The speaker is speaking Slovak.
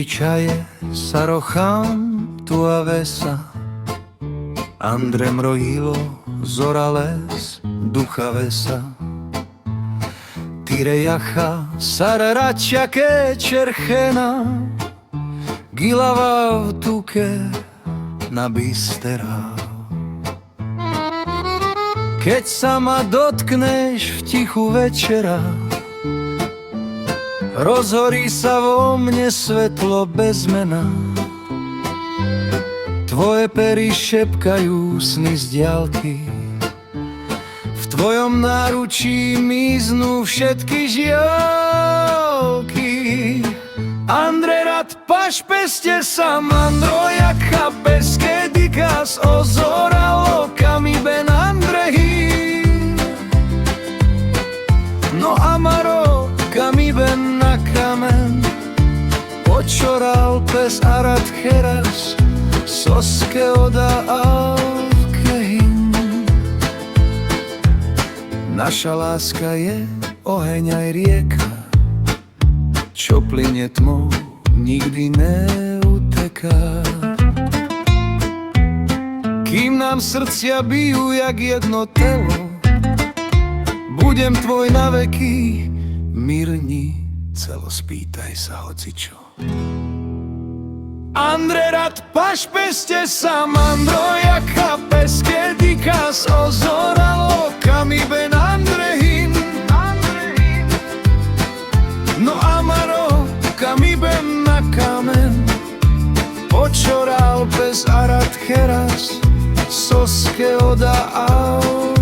Zvyčaje sa rochám tu a vesa, Andrem rojilo zorales ducha vesa. Tire jacha sararačake čerchena, gilava v tuke na bystera. Keď sa ma dotkneš v tichu večera, rozhorí sa vo mne svetlo bez mena. Tvoje pery šepkajú sny z diaľky, v tvojom náručí miznú všetky žiaľky. Andre rad paš peste sa mandro, jak chápes, kedy kas ozoralo kami ben Andrehi. No amaro kami ben na kamen, počoral pes arad cheras, soske oda alkehin. Naša láska je oheň aj rieka, čo plyne tmou, nikdy neuteká. Kým nám srdcia bijú jak jedno telo, budem tvoj na veky, mirni, celo spýtaj sa hocičo. Andre rad paš peste sa mandro, jak chápes, kedy kas ozoralo kami ben Andrehin. No amaro kami ben na kamen, počoral pes arad cheras, soske oda al